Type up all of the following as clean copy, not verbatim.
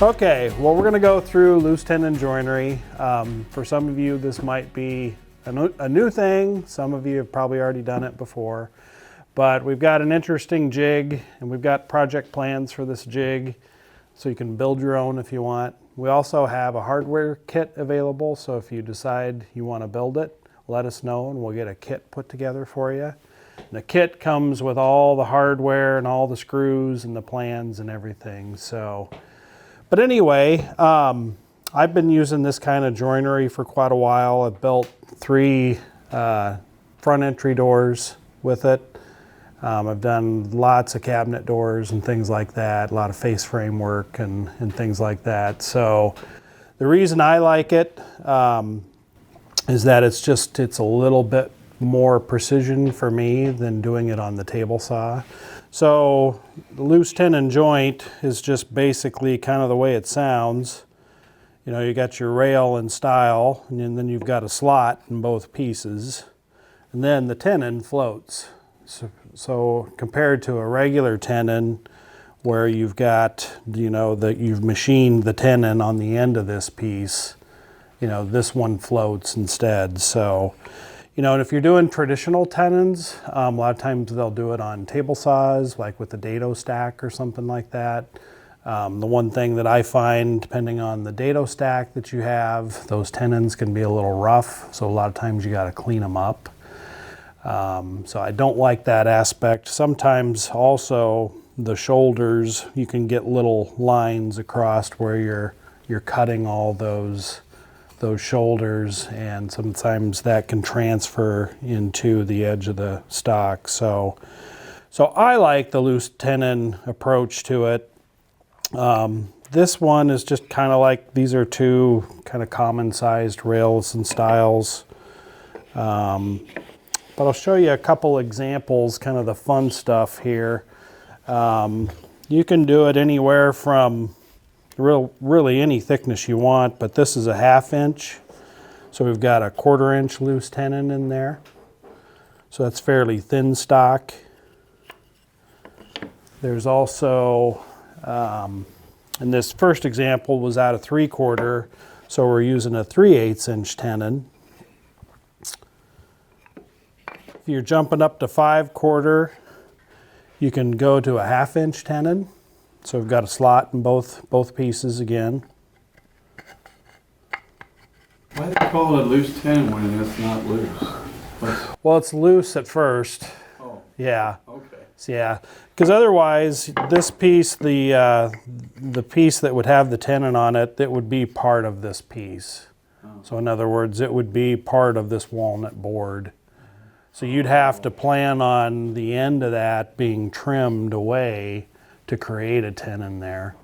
Okay, well, we're gonna go through loose tenon joinery. For some of you, this might be a new thing. Some of you have probably already done it before. But we've got an interesting jig, and we've got project plans for this jig, so you can build your own if you want. We also have a hardware kit available, so if you decide you want to build it, let us know and we'll get a kit put together for you. And the kit comes with all the hardware and all the screws and the plans and everything. So, but anyway, I've been using this kind of joinery for quite a while. I've built 3 front entry doors with it. I've done lots of cabinet doors and things like that, a lot of face frame work and things like that. So the reason I like it is that it's a little bit more precision for me than doing it on the table saw. So the loose tenon joint is just basically kind of the way it sounds. You know, you got your rail and stile, and then you've got a slot in both pieces, and then the tenon floats. So compared to a regular tenon where you've got, you know, that you've machined the tenon on the end of this piece, you know, this one floats instead. So, you know, and if you're doing traditional tenons, a lot of times they'll do it on table saws, like with the dado stack or something like that. The one thing that I find, depending on the dado stack that you have, those tenons can be a little rough. So a lot of times you got to clean them up. So I don't like that aspect. Sometimes also the shoulders, you can get little lines across where you're cutting all those shoulders, and sometimes that can transfer into the edge of the stock. So I like the loose tenon approach to it. This one is just kind of like, these are 2 kind of common sized rails and stiles. But I'll show you a couple examples, kind of the fun stuff here. You can do it anywhere from really any thickness you want, but this is a 1/2 inch. So we've got a 1/4 inch loose tenon in there. So that's fairly thin stock. There's also, and this first example was out of 3/4, so we're using a 3/8 inch tenon. If you're jumping up to 5/4, you can go to a 1/2 inch tenon. So we've got a slot in both pieces again. Why do they call it a loose tenon when it's not loose? Well, it's loose at first. Oh. Yeah. Okay. So, yeah, because otherwise this piece, the piece that would have the tenon on it, that would be part of this piece. Oh. So in other words, it would be part of this walnut board. So you'd have to plan on the end of that being trimmed away to create a tenon there.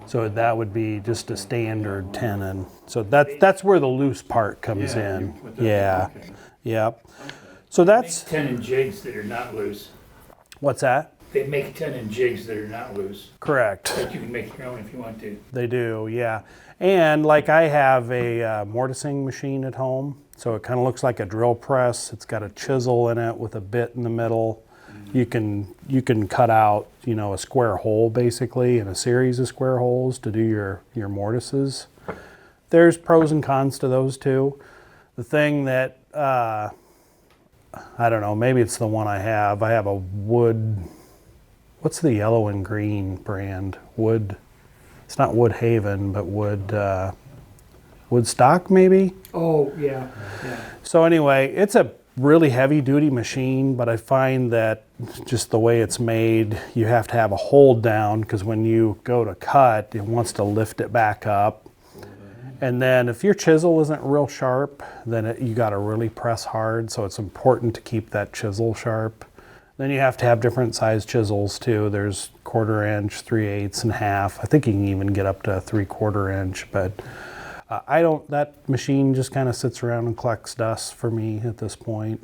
So that would be just a standard tenon. So that's where the loose part comes in. Yeah. Okay. Yep. So that's tenon jigs that are not loose. What's that? They make tenon jigs that are not loose. Correct. But you can make your own if you want to. They do, yeah. And like I have a mortising machine at home, so it kind of looks like a drill press. It's got a chisel in it with a bit in the middle. You can cut out, you know, a square hole basically, and a series of square holes to do your mortises. There's pros and cons to those too. The thing that I don't know, maybe it's the one I have. I have a Wood. What's the yellow and green brand? Wood. It's not Woodhaven, but Woodstock maybe. Oh yeah. So anyway, it's a really heavy duty machine, but I find that just the way it's made, you have to have a hold down, because when you go to cut, it wants to lift it back up. And then if your chisel isn't real sharp, then you got to really press hard. So it's important to keep that chisel sharp. Then you have to have different size chisels too. There's 1/4 inch, 3/8 and 1/2. I think you can even get up to 3/4 inch, but that machine just kind of sits around and collects dust for me at this point.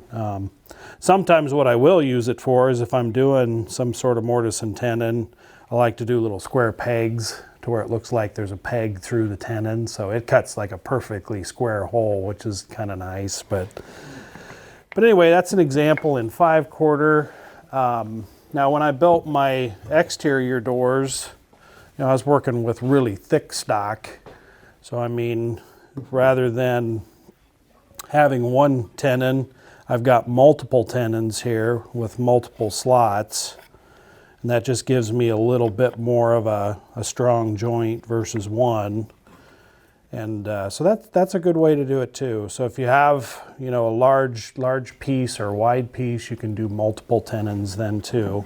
Sometimes what I will use it for is if I'm doing some sort of mortise and tenon, I like to do little square pegs to where it looks like there's a peg through the tenon. So it cuts like a perfectly square hole, which is kind of nice. But anyway, that's an example in 5/4. Now when I built my exterior doors, I was working with really thick stock. So I mean, rather than having one tenon, I've got multiple tenons here with multiple slots. And that just gives me a little bit more of a strong joint versus one. And so that's a good way to do it too. So if you have, a large piece or wide piece, you can do multiple tenons then too.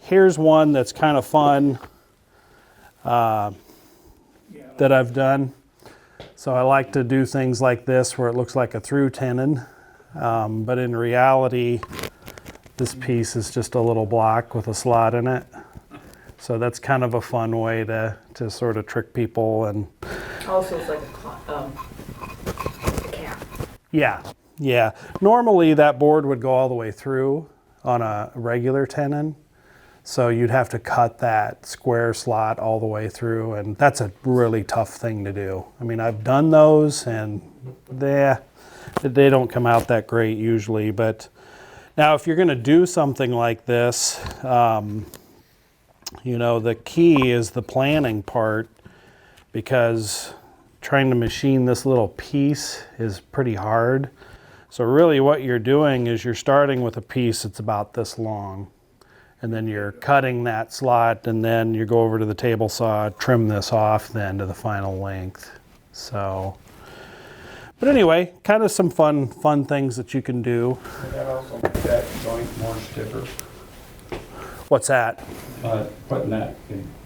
Here's one that's kind of fun that I've done. So I like to do things like this where it looks like a through tenon, but in reality, this piece is just a little block with a slot in it. So that's kind of a fun way to sort of trick people. And also it's like a cap. Yeah. Normally that board would go all the way through on a regular tenon. So you'd have to cut that square slot all the way through, and that's a really tough thing to do. I mean, I've done those and they don't come out that great usually, but now if you're gonna do something like this, the key is the planning part, because trying to machine this little piece is pretty hard. So really what you're doing is you're starting with a piece that's about this long, and then you're cutting that slot, and then you go over to the table saw, trim this off then to the final length. So, but anyway, kind of some fun things that you can do. That also makes that joint more stiffer. What's that? Putting that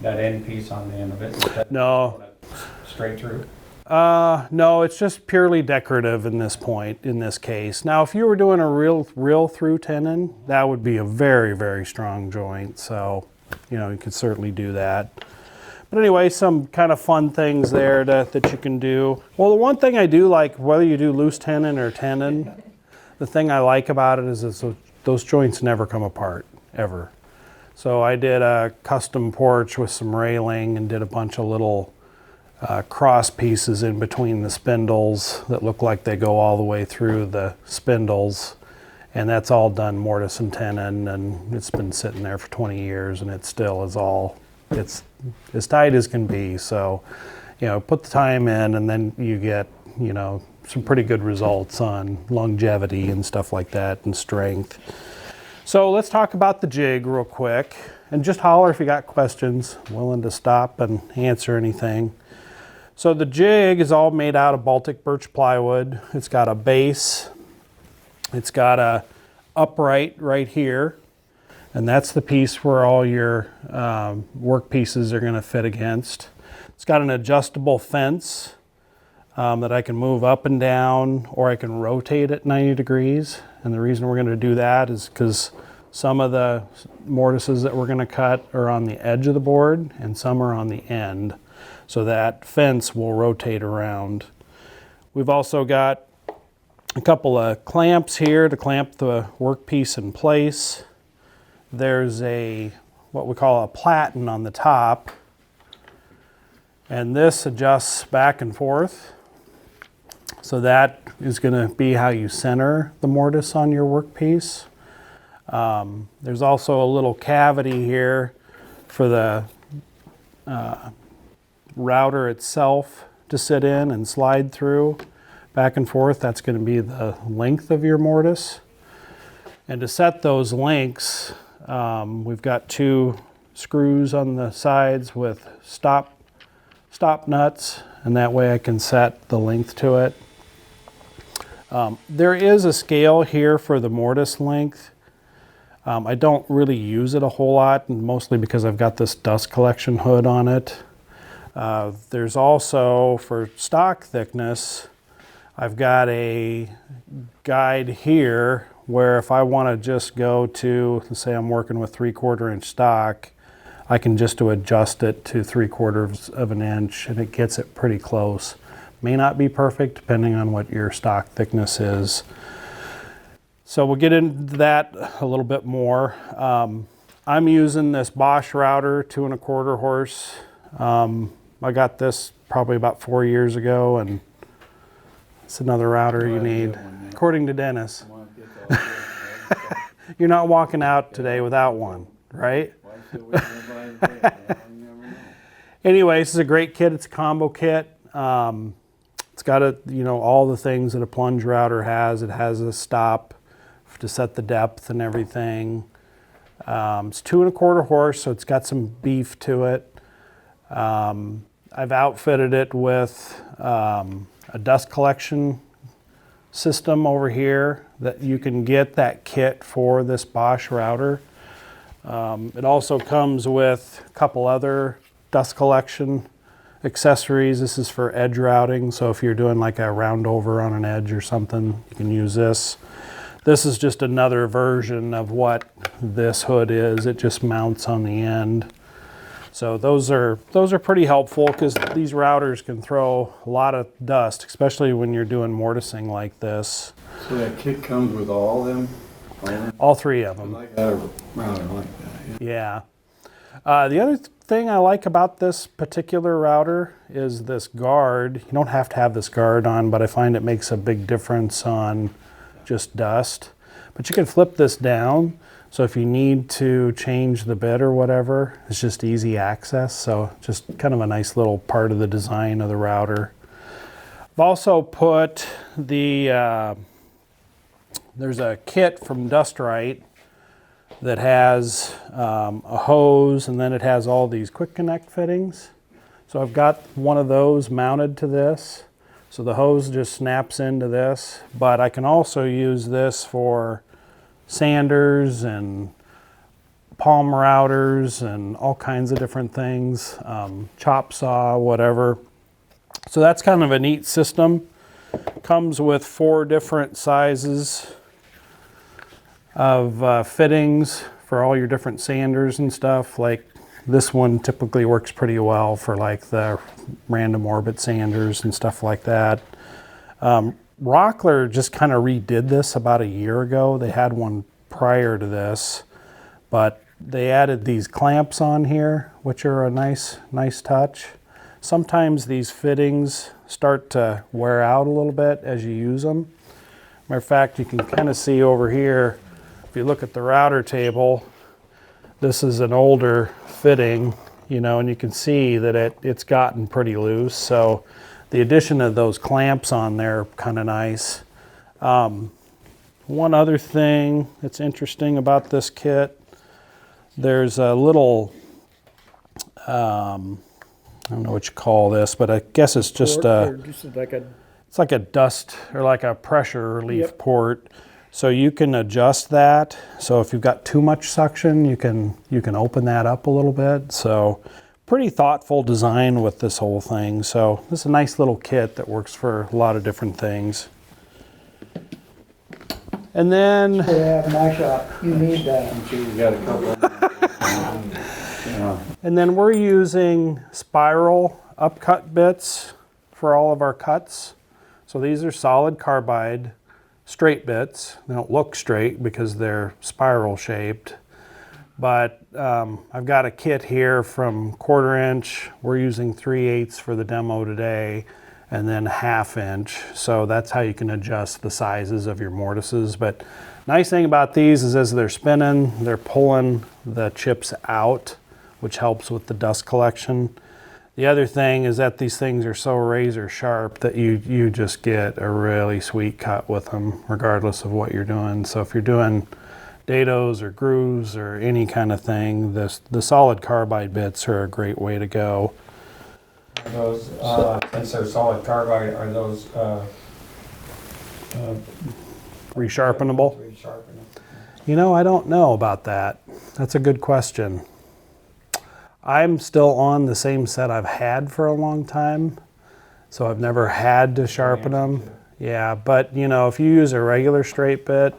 end piece on the end of it. Is that No. straight through? No, it's just purely decorative in this case. Now, if you were doing a real through tenon, that would be a very, very strong joint. So, you could certainly do that. But anyway, some kind of fun things there that you can do. Well, the one thing I do like, whether you do loose tenon or tenon, the thing I like about it is those joints never come apart, ever. So I did a custom porch with some railing and did a bunch of little cross pieces in between the spindles that look like they go all the way through the spindles, and that's all done mortise and tenon, and it's been sitting there for 20 years and it still is it's as tight as can be. So put the time in, and then you get some pretty good results on longevity and stuff like that, and strength. So let's talk about the jig real quick, and just holler if you got questions. I'm willing to stop and answer anything. So the jig is all made out of Baltic birch plywood. It's got a base. It's got a upright right here, and that's the piece where all your work pieces are going to fit against. It's got an adjustable fence that I can move up and down, or I can rotate it 90 degrees. And the reason we're going to do that is because some of the mortises that we're going to cut are on the edge of the board and some are on the end. So that fence will rotate around. We've also got a couple of clamps here to clamp the workpiece in place. There's what we call a Platen on the top, and this adjusts back and forth. So that is going to be how you center the mortise on your workpiece. There's also a little cavity here for the router itself to sit in and slide through back and forth. That's going to be the length of your mortise. And to set those lengths, we've got 2 screws on the sides with stop nuts, and that way I can set the length to it. There is a scale here for the mortise length. I don't really use it a whole lot, mostly because I've got this dust collection hood on it. There's also, for stock thickness, I've got a guide here where if I want to just go to, say I'm working with 3/4 inch stock, I can just adjust it to 3/4 of an inch, and it gets it pretty close. May not be perfect depending on what your stock thickness is. So we'll get into that a little bit more. I'm using this Bosch router, 2 1/4 horse. I got this probably about 4 years ago, and it's another router you need, according to Dennis. You're not walking out today without one, right? Why should we buy it? Anyway, this is a great kit. It's a combo kit. It's got all the things that a plunge router has. It has a stop to set the depth and everything. It's 2¼ horse, so it's got some beef to it. I've outfitted it with a dust collection system over here that you can get that kit for this Bosch router. It also comes with a couple other dust collection accessories. This is for edge routing, so if you're doing like a round over on an edge or something, you can use this. This is just another version of what this hood is. It just mounts on the end. So those are pretty helpful because these routers can throw a lot of dust, especially when you're doing mortising like this. So that kit comes with all them? All 3 of them. I got a router like that. Yeah. The other thing I like about this particular router is this guard. You don't have to have this guard on, but I find it makes a big difference on just dust. But you can flip this down, so if you need to change the bit or whatever, it's just easy access. So just kind of a nice little part of the design of the router. I've also put there's a kit from Dust Right that has a hose, and then it has all these quick connect fittings. So I've got one of those mounted to this. So the hose just snaps into this, but I can also use this for sanders and palm routers and all kinds of different things, chop saw, whatever. So that's kind of a neat system. Comes with 4 different sizes of fittings for all your different sanders and stuff. Like this one typically works pretty well for like the random orbit sanders and stuff like that. Rockler just kind of redid this about a year ago. They had one prior to this, but they added these clamps on here, which are a nice touch. Sometimes these fittings start to wear out a little bit as you use them. Matter of fact, you can kind of see over here, if you look at the router table, this is an older fitting, and you can see that it's gotten pretty loose. So the addition of those clamps on there, kind of nice. One other thing that's interesting about this kit, there's a little, I don't know what you call this, but I guess it's just it's like a dust or like a pressure relief port. So you can adjust that. So if you've got too much suction, you can open that up a little bit. So pretty thoughtful design with this whole thing. So this is a nice little kit that works for a lot of different things. And then Yeah, my shop, you need that. I'm sure you got a couple. Yeah. And then we're using spiral upcut bits for all of our cuts. So these are solid carbide straight bits. They don't look straight because they're spiral shaped. But I've got a kit here from 1/4 inch. We're using 3/8 for the demo today, and then 1/2 inch. So that's how you can adjust the sizes of your mortises. But nice thing about these is as they're spinning, they're pulling the chips out, which helps with the dust collection. The other thing is that these things are so razor sharp that you just get a really sweet cut with them, regardless of what you're doing. So if you're doing dados or grooves or any kind of thing, the solid carbide bits are a great way to go. Are those, since they're solid carbide, are those Resharpenable? resharpenable? I don't know about that. That's a good question. I'm still on the same set I've had for a long time, so I've never had to sharpen them. Yeah, but if you use a regular straight bit,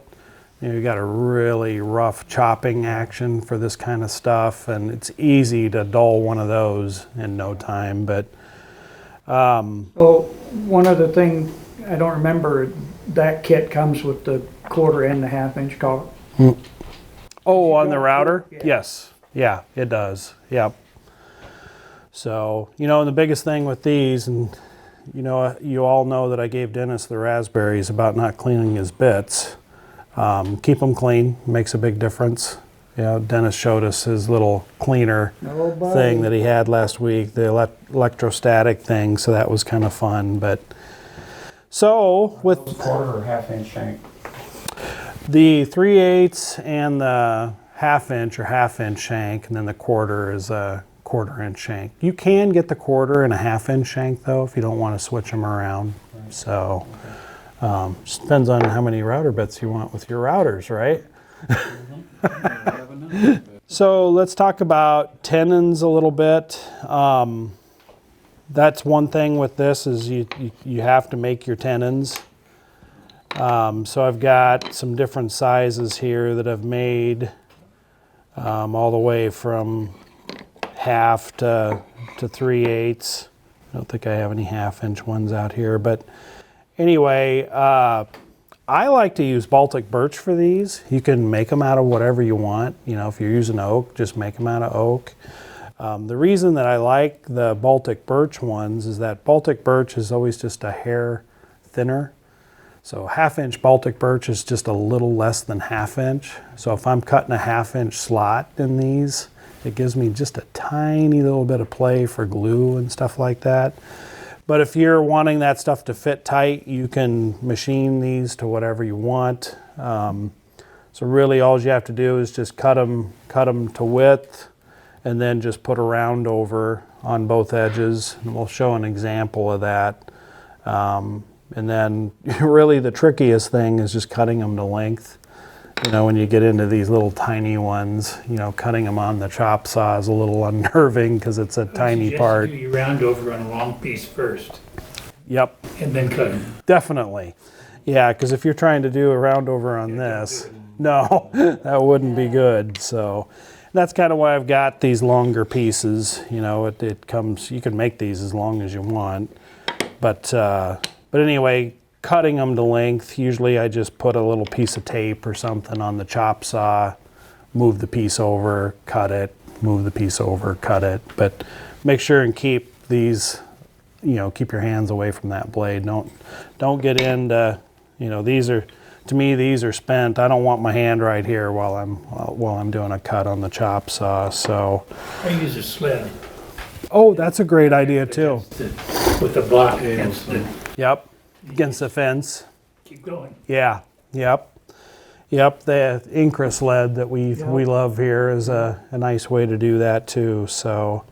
you got a really rough chopping action for this kind of stuff, and it's easy to dull one of those in no time. But Oh, one other thing, I don't remember, that kit comes with the 1/4 and the 1/2 inch collar. oh, on the router? Yeah. Yes. Yeah, it does. Yep. So, and the biggest thing with these, and you all know that I gave Dennis the raspberries about not cleaning his bits. Keep them clean, makes a big difference. Yeah, Dennis showed us his little cleaner Oh, buddy. thing that he had last week, the electrostatic thing, so that was kind of fun. But so with Quarter or half-inch shank. the 3/8 and the half-inch or half-inch shank, and then the quarter is a 1/4-inch shank. You can get the quarter and a half-inch shank though if you don't want to switch them around. So just depends on how many router bits you want with your routers, right? So let's talk about tenons a little bit. That's one thing with this is you have to make your tenons. So I've got some different sizes here that I've made, all the way from half to 3/8. I don't think I have any half-inch ones out here, but anyway, I like to use Baltic birch for these. You can make them out of whatever you want. You know, if you're using oak, just make them out of oak. The reason that I like the Baltic birch ones is that Baltic birch is always just a hair thinner. So half-inch Baltic birch is just a little less than half-inch. So if I'm cutting a half-inch slot in these, it gives me just a tiny little bit of play for glue and stuff like that. But if you're wanting that stuff to fit tight, you can machine these to whatever you want. So really all you have to do is just cut them to width, and then just put a round over on both edges. And we'll show an example of that. And then really the trickiest thing is just cutting them to length. You know, when you get into these little tiny ones, you know, cutting them on the chop saw is a little unnerving because it's a tiny part. Do your round over on a long piece first, Yep, and then cut them. definitely. Yeah, because if you're trying to do a round over on this, no, that wouldn't be good. So that's kind of why I've got these longer pieces. You know, it comes, you can make these as long as you want. But anyway, cutting them to length, usually I just put a little piece of tape or something on the chop saw, move the piece over, cut it, move the piece over, cut it. But make sure and keep these, you know, keep your hands away from that blade. Don't get into, you know, these are, to me, these are spent. I don't want my hand right here while I'm doing a cut on the chop saw. So, I use a sled oh, that's a great idea too. with the block against the, Yep, against the fence. keep going. Yeah, yep. The Incra sled that we love here is a nice way to do that too. So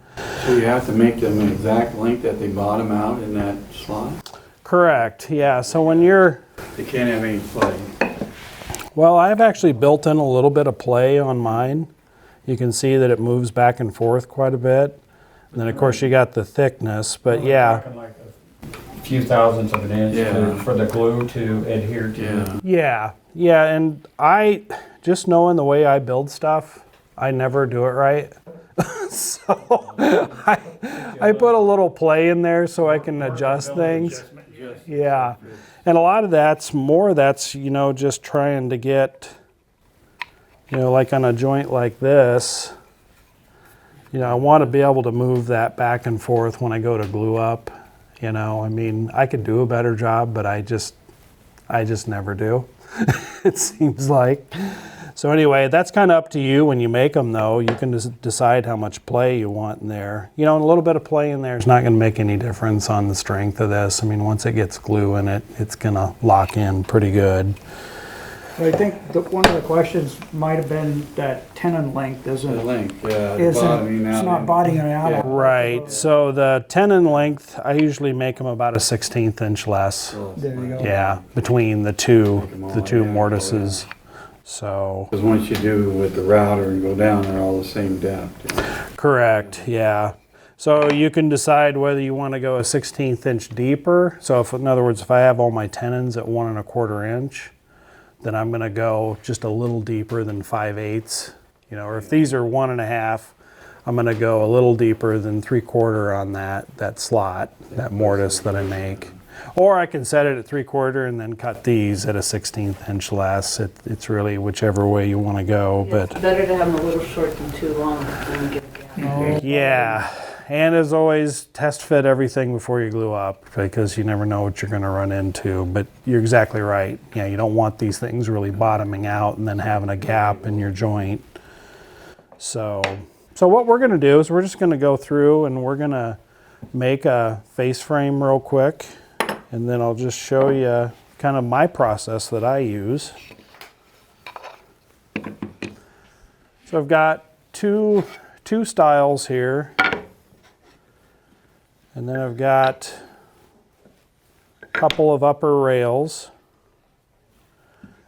So you have to make them an exact length that they bottom out in that slot? correct, yeah. So when you're, They can't have any play. well, I've actually built in a little bit of play on mine. You can see that it moves back and forth quite a bit. And then of course you got the thickness, but yeah. Talking like a few thousandths of an inch Yeah. for the glue to adhere to. Yeah, and I, just knowing the way I build stuff, I never do it right. So I put a little play in there so I can adjust things. Yeah, and a lot of that's, you know, just trying to get, you know, like on a joint like this, you know, I want to be able to move that back and forth when I go to glue up. You know, I mean, I could do a better job, but I just never do. It seems like. So anyway, that's kind of up to you when you make them though. You can just decide how much play you want in there. You know, and a little bit of play in there is not going to make any difference on the strength of this. I mean, once it gets glue in it, it's going to lock in pretty good. I think one of the questions might have been that tenon length The isn't, length, yeah. it's bottoming out not in- bottoming out. Yeah. Right, so the tenon length, I usually make them about a 1/16 inch less. There you go. Yeah, between the two Make 'em all mortises. So, Because once you do with the router and go down, they're all the same depth. correct, yeah. So you can decide whether you want to go a 1/16 inch deeper. So if, in other words, if I have all my tenons at 1 1/4 inch, then I'm going to go just a little deeper than 5/8. You know, or if these are 1 1/2, I'm going to go a little deeper than 3/4 on that slot, that mortise that I make. Or I can set it at 3/4 and then cut these at a 1/16 inch less. It's really whichever way you want to go. Yeah, But it's better to have them a little short than too long when you get a gap. yeah, and as always, test fit everything before you glue up because you never know what you're going to run into. But you're exactly right. Yeah, you don't want these things really bottoming out and then having a gap in your joint. So what we're gonna do is we're just gonna go through and we're gonna make a face frame real quick, and then I'll just show you kind of my process that I use. So I've got two styles here, and then I've got a couple of upper rails,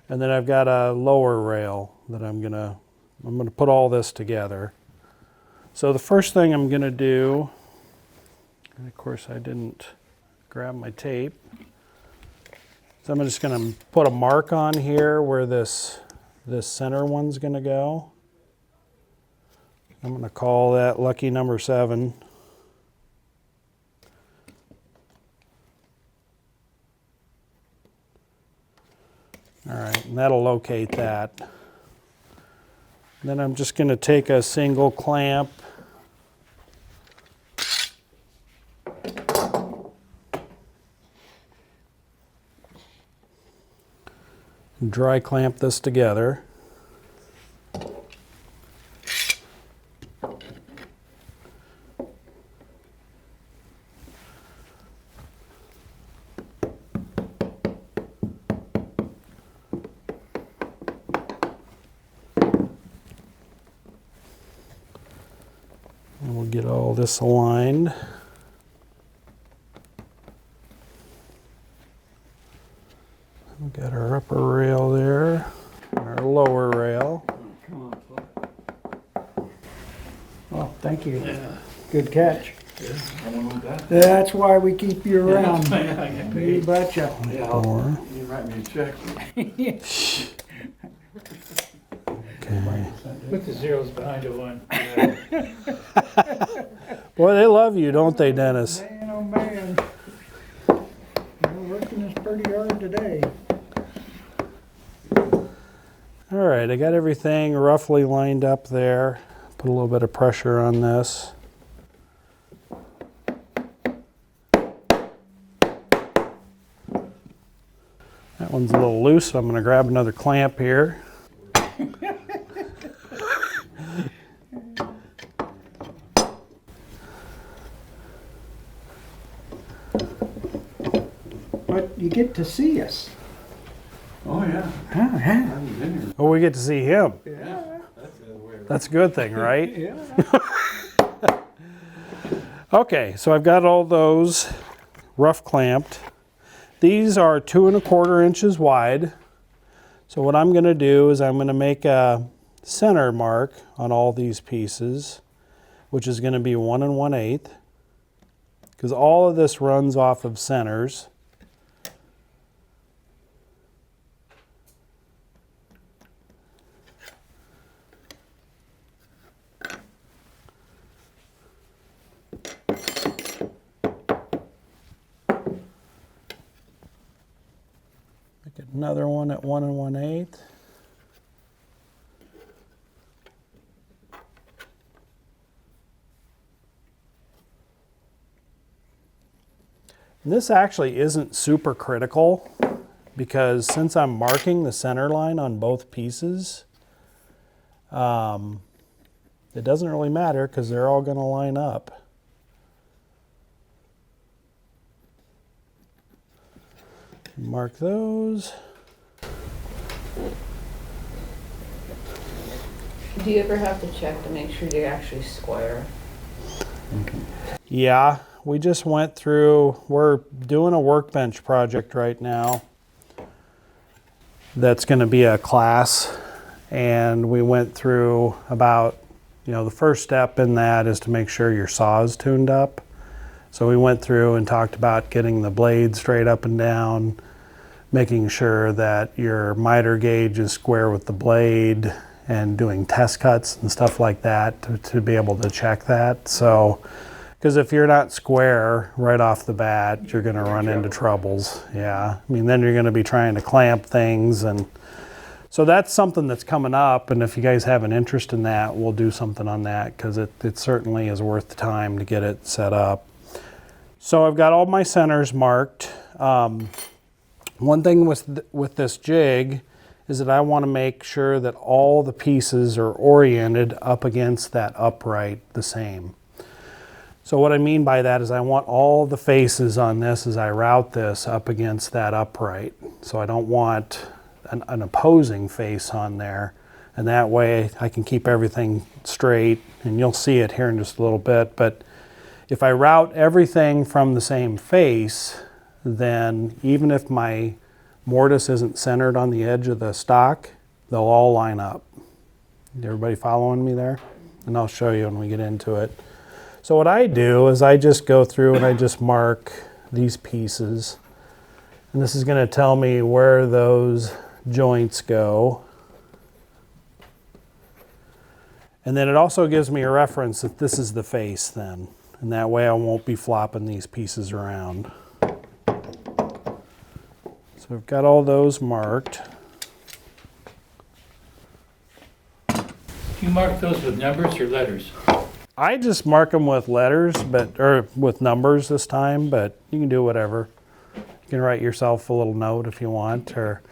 and then I've got a lower rail that I'm gonna put all this together. So the first thing I'm gonna do, and of course I didn't grab my tape, so I'm just gonna put a mark on here where this center one's gonna go. I'm gonna call that lucky number 7. All right, and that'll locate that. Then I'm just going to take a single clamp and dry clamp this together. And we'll get all this aligned. We've got our upper rail there, and our lower rail. Oh, thank you. Good catch. That's why we keep you around. You betcha. Four. You write me a check. Okay. Put the zeros behind a 1. Boy, they love you, don't they, Dennis? Man, oh man. We're working this pretty hard today. All right, I got everything roughly lined up there. Put a little bit of pressure on this. That one's a little loose, so I'm going to grab another clamp here. But you get to see us. Oh, yeah. I Huh? haven't been here. Oh, we get to see him. Yeah. That's the other way around. That's a good thing, right? Yeah. Okay, so I've got all those rough clamped. These are 2 1/4 inches wide. So what I'm going to do is I'm going to make a center mark on all these pieces, which is going to be 1 1/8, because all of this runs off of centers. Make another one at 1 1/8. And this actually isn't super critical because since I'm marking the center line on both pieces, it doesn't really matter because they're all going to line up. Mark those. Do you ever have to check to make sure you're actually square? Yeah, we just went through, we're doing a workbench project right now that's going to be a class, and we went through about, the first step in that is to make sure your saw is tuned up. So we went through and talked about getting the blade straight up and down, making sure that your miter gauge is square with the blade, and doing test cuts and stuff like that to be able to check that. So, because if you're not square right off the bat, you're going to run into troubles. Yeah, I mean, then you're going to be trying to clamp things, and so that's something that's coming up. And if you guys have an interest in that, we'll do something on that because it certainly is worth the time to get it set up. So I've got all my centers marked. One thing with this jig is that I want to make sure that all the pieces are oriented up against that upright the same. So what I mean by that is I want all the faces on this as I route this up against that upright. So I don't want an opposing face on there. And that way I can keep everything straight, and you'll see it here in just a little bit. But if I route everything from the same face, then even if my mortise isn't centered on the edge of the stock, they'll all line up. Everybody following me there? And I'll show you when we get into it. So what I do is I just go through and I just mark these pieces. And this is going to tell me where those joints go. And then it also gives me a reference that this is the face then. And that way I won't be flopping these pieces around. So I've got all those marked. Do you mark those with numbers or letters? I just mark them with letters, or with numbers this time, but you can do whatever. You can write yourself a little note if you want, or...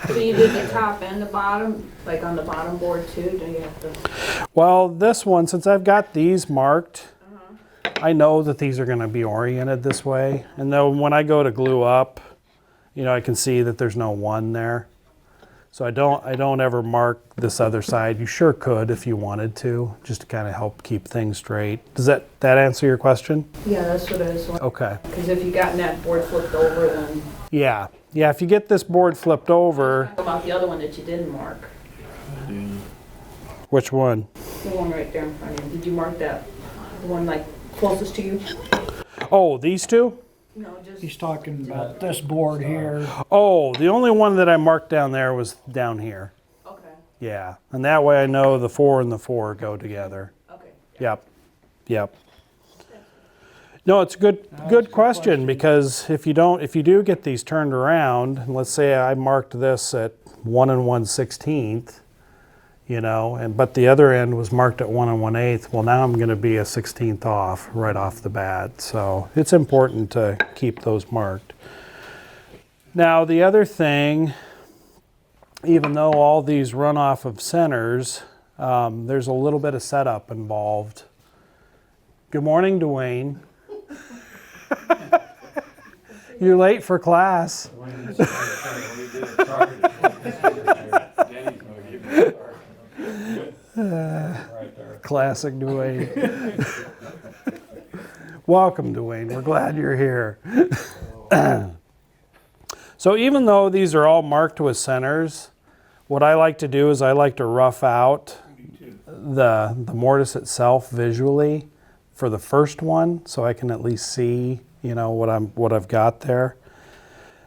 So you did the top and the bottom, like on the bottom board too? Do you have to? Well, this one, since I've got these marked, I know that these are going to be oriented this way. And then when I go to glue up, you know, I can see that there's no 1 there. So I don't ever mark this other side. You sure could if you wanted to, just to kind of help keep things straight. Does that answer your question? Yeah, that's what I was wondering. Okay. Because if you gotten that board flipped over, then Yeah. Yeah, if you get this board flipped over... talk about the other one that you didn't mark. Which one? The one right there in front of you. Did you mark that? The one like closest to you? Oh, these two? No, just. He's talking about this board here. Oh, the only one that I marked down there was down here. Okay. Yeah, and that way I know the 4 and the 4 go together. Okay. Yep. No, it's a good question, because if you do get these turned around, and let's say I marked this at 1 1/16, you know, but the other end was marked at 1 1/8. Well, now I'm going to be a 16th off right off the bat. So it's important to keep those marked. Now the other thing, even though all these run off of centers, there's a little bit of setup involved. Good morning, Dwayne. You're late for class. Classic Dwayne. Welcome, Dwayne. We're glad you're here. So even though these are all marked with centers, what I like to do is I like to rough out the mortise itself visually for the first one, so I can at least see, you know, what I've got there.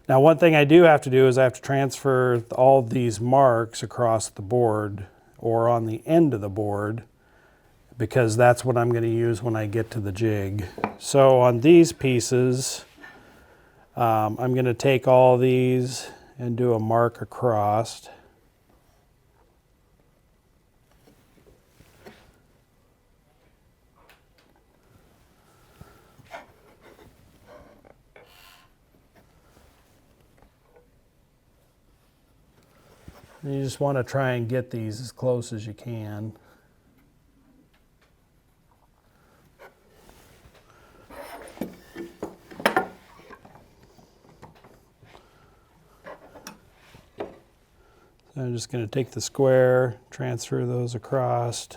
Now, one thing I do have to do is I have to transfer all these marks across the board or on the end of the board, because that's what I'm going to use when I get to the jig. So on these pieces, I'm going to take all these and do a mark across. And you just want to try and get these as close as you can. So I'm just going to take the square, transfer those across.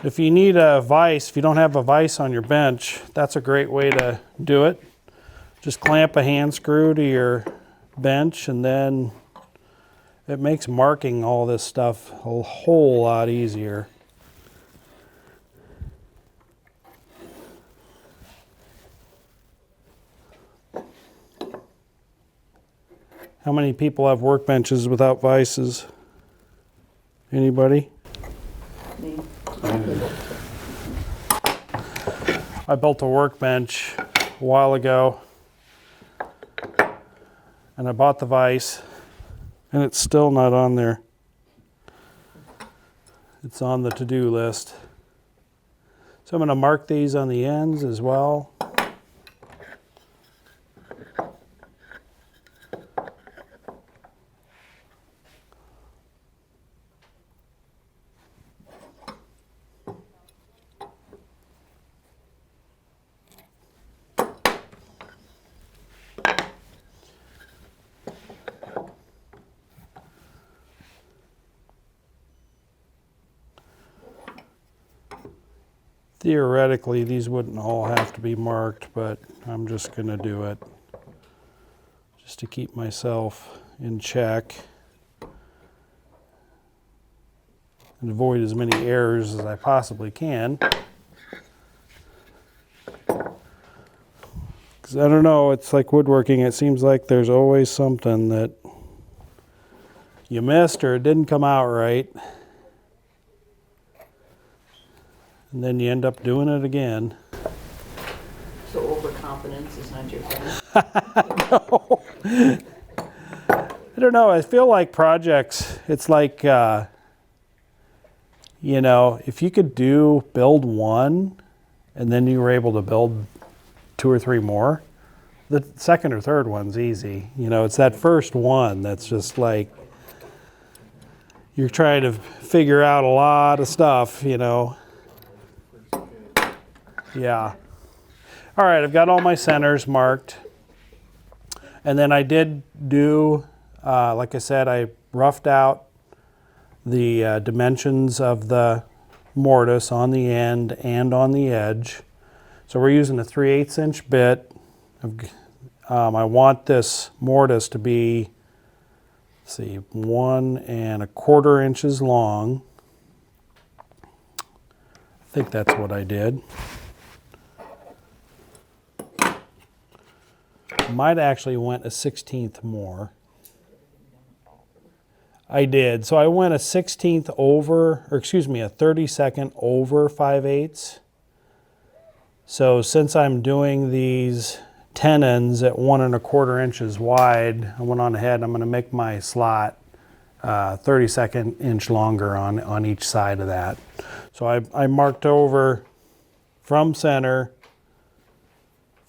If you need a vise, if you don't have a vise on your bench, that's a great way to do it. Just clamp a hand screw to your bench, and then it makes marking all this stuff a whole lot easier. How many people have workbenches without vices? Anybody? Me. I built a workbench a while ago, and I bought the vise, and it's still not on there. It's on the to-do list. So I'm going to mark these on the ends as well. Theoretically, these wouldn't all have to be marked, but I'm just going to do it just to keep myself in check and avoid as many errors as I possibly can. Because I don't know, it's like woodworking, it seems like there's always something that you missed or it didn't come out right. And then you end up doing it again. So overconfidence is not your friend. No. I don't know. I feel like projects, it's like, you know, if you could build one and then you were able to build 2 or 3 more, the second or third one's easy. You know, it's that first one that's just like, you're trying to figure out a lot of stuff, you know. Yeah. All right, I've got all my centers marked. And then I did do, like I said, I roughed out the dimensions of the mortise on the end and on the edge. So we're using a 3/8 inch bit. I want this mortise to be, let's see, 1 1/4 inches long. I think that's what I did. Might actually went a 1/16 more. I did. So I went a 1/16 over, or excuse me, a 32nd over 5/8. So since I'm doing these tenons at 1 1/4 inches wide, I went on ahead, I'm going to make my slot 32nd inch longer on each side of that. So I marked over from center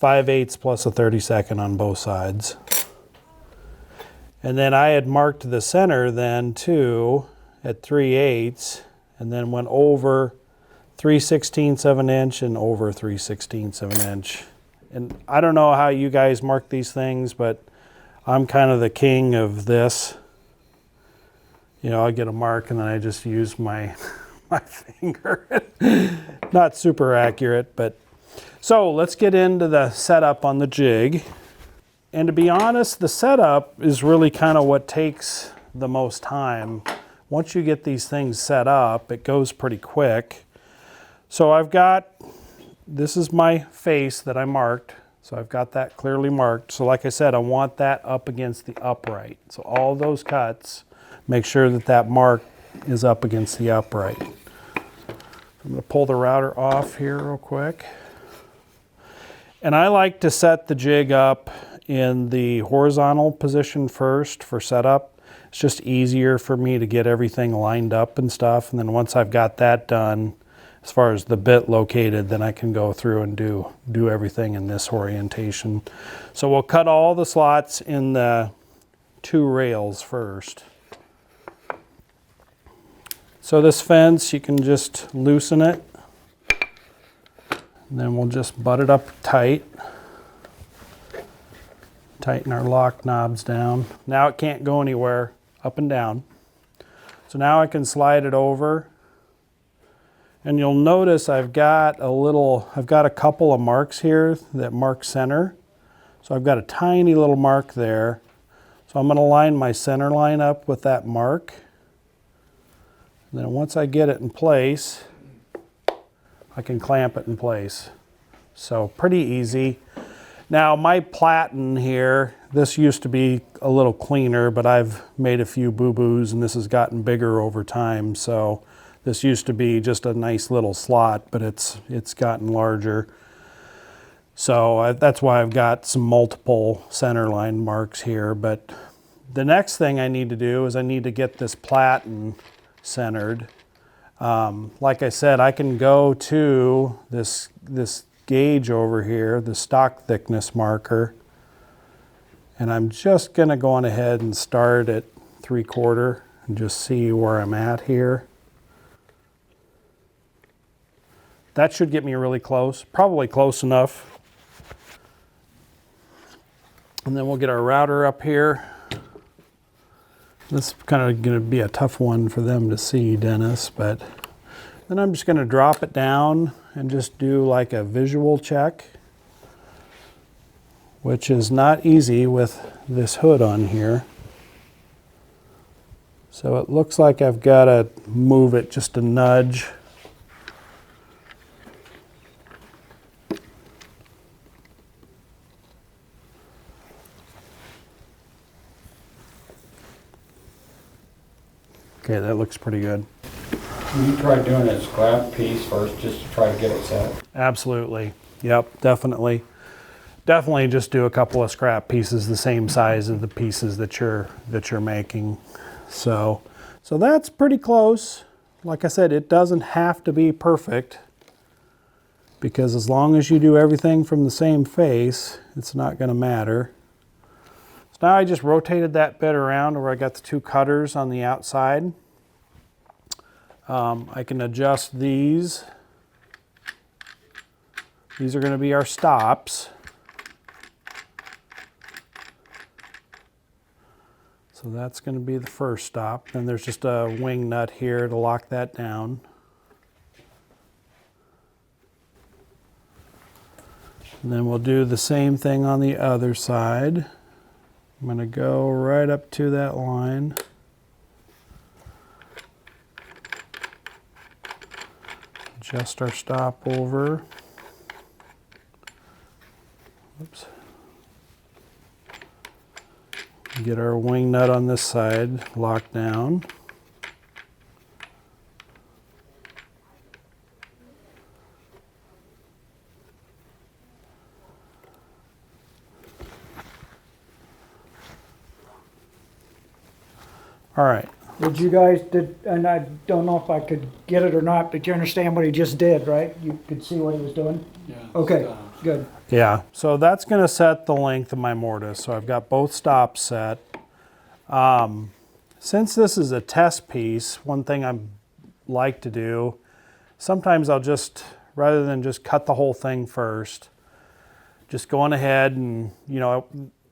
5/8 plus a 32nd on both sides. And then I had marked the center then too at 3/8 and then went over 3/16 of an inch and over 3/16 of an inch. And I don't know how you guys mark these things, but I'm kind of the king of this. You know, I get a mark and then I just use my finger. Not super accurate, but so let's get into the setup on the jig. And to be honest, the setup is really kind of what takes the most time. Once you get these things set up, it goes pretty quick. So I've got, this is my face that I marked. So I've got that clearly marked. So like I said, I want that up against the upright. So all those cuts, make sure that that mark is up against the upright. I'm going to pull the router off here real quick. And I like to set the jig up in the horizontal position first for setup. It's just easier for me to get everything lined up and stuff. And then once I've got that done, as far as the bit located, then I can go through and do everything in this orientation. So we'll cut all the slots in the 2 rails first. So this fence, you can just loosen it. And then we'll just butt it up tight. Tighten our lock knobs down. Now it can't go anywhere, up and down. So now I can slide it over. And you'll notice I've got a couple of marks here that mark center. So I've got a tiny little mark there. So I'm going to line my center line up with that mark. And then once I get it in place, I can clamp it in place. So pretty easy. Now my Platen here, this used to be a little cleaner, but I've made a few boo-boos and this has gotten bigger over time. So this used to be just a nice little slot, but it's gotten larger. So that's why I've got some multiple center line marks here. But the next thing I need to do is I need to get this Platen centered. Like I said, I can go to this gauge over here, the stock thickness marker, and I'm just going to go on ahead and start at 3/4 and just see where I'm at here. That should get me really close, probably close enough. And then we'll get our router up here. This is kind of going to be a tough one for them to see, Dennis, but then I'm just going to drop it down and just do like a visual check, which is not easy with this hood on here. So it looks like I've got to move it just a nudge. Okay, that looks pretty good. You tried doing a scrap piece first just to try to get it set. Absolutely. Yep, definitely. Definitely just do a couple of scrap pieces the same size of the pieces that you're making. So that's pretty close. Like I said, it doesn't have to be perfect, because as long as you do everything from the same face, it's not going to matter. So now I just rotated that bit around where I got the two cutters on the outside. I can adjust these. These are going to be our stops. So that's going to be the first stop. Then there's just a wing nut here to lock that down. And then we'll do the same thing on the other side. I'm going to go right up to that line. Adjust our stop over. Oops. Get our wing nut on this side locked down. All right. And I don't know if I could get it or not, but you understand what he just did, right? You could see what he was doing? Yeah. Okay, stop. good. Yeah, so that's going to set the length of my mortise. So I've got both stops set. Since this is a test piece, one thing I like to do, sometimes I'll just, rather than just cut the whole thing first, just go on ahead and, you know,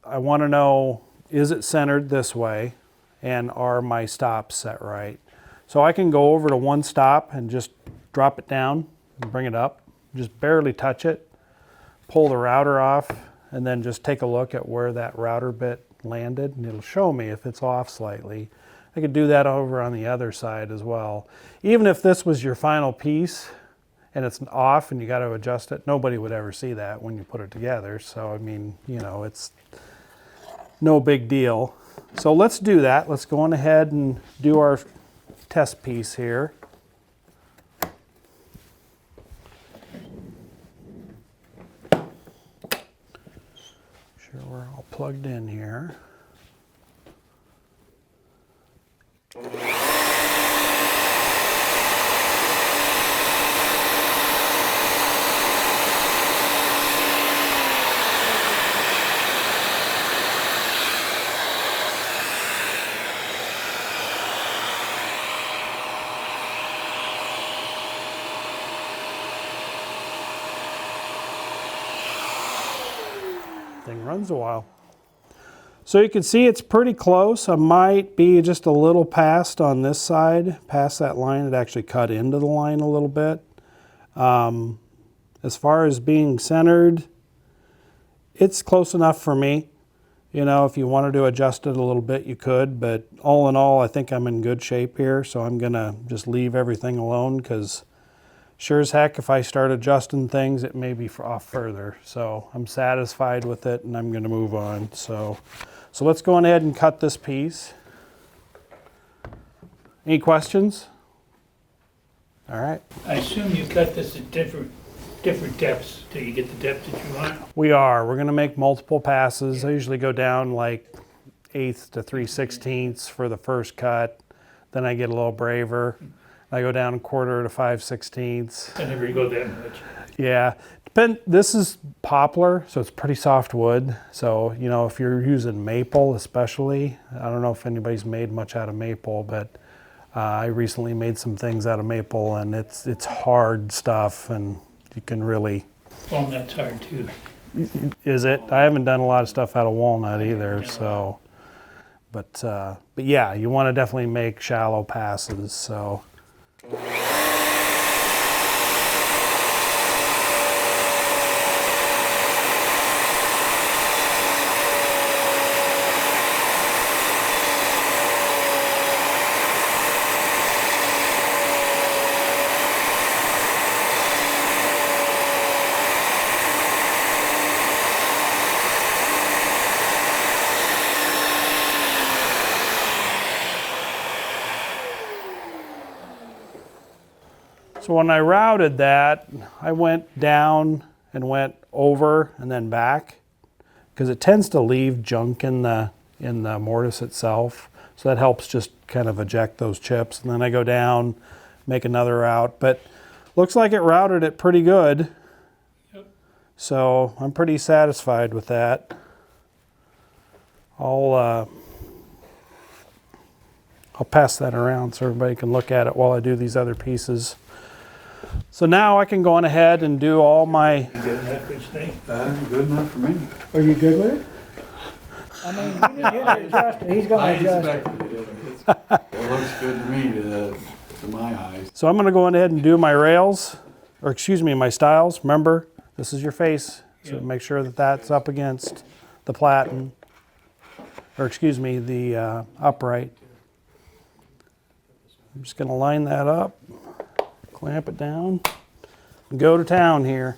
I want to know, is it centered this way? And are my stops set right? So I can go over to one stop and just drop it down and bring it up, just barely touch it, pull the router off, and then just take a look at where that router bit landed, and it'll show me if it's off slightly. I could do that over on the other side as well. Even if this was your final piece and it's off and you got to adjust it, nobody would ever see that when you put it together. So I mean, you know, it's no big deal. So let's do that. Let's go on ahead and do our test piece here. Sure we're all plugged in here. Thing runs a while. So you can see it's pretty close. I might be just a little past on this side, past that line. It actually cut into the line a little bit. As far as being centered, it's close enough for me. You know, if you wanted to adjust it a little bit, you could, but all in all, I think I'm in good shape here. So I'm gonna just leave everything alone, because sure as heck, if I start adjusting things, it may be off further. So I'm satisfied with it, and I'm going to move on. So let's go ahead and cut this piece. Any questions? All right. I assume you cut this at different depths till you get the depth that you want? We are. We're going to make multiple passes. I usually go down like 1/8 to 3/16 for the first cut. Then I get a little braver. I go down 1/4 to 5/16. I never go that much. Yeah, this is poplar, so it's pretty soft wood. So, you know, if you're using maple especially, I don't know if anybody's made much out of maple, but I recently made some things out of maple, and it's hard stuff, and you can really... Walnut's hard too. Is it? I haven't done a lot of stuff out of walnut either, so... But yeah, you want to definitely make shallow passes, so... So when I routed that, I went down and went over and then back, because it tends to leave junk in the mortise itself. So that helps just kind of eject those chips. And then I go down, make another route. But looks like it routed it pretty good. Yep. So I'm pretty satisfied with that. I'll pass that around so everybody can look at it while I do these other pieces. So now I can go on ahead and do all my... You get enough for today? That's good enough for me. Are you good with it? I mean, you can adjust it. He's I gonna adjust it. expected it. It looks good to me to my eyes. So I'm going to go on ahead and do my rails, or excuse me, my stiles. Remember, this is your face, so Yeah. make sure that that's up against the platen, or excuse me, the upright. I'm just going to line that up, clamp it down, and go to town here.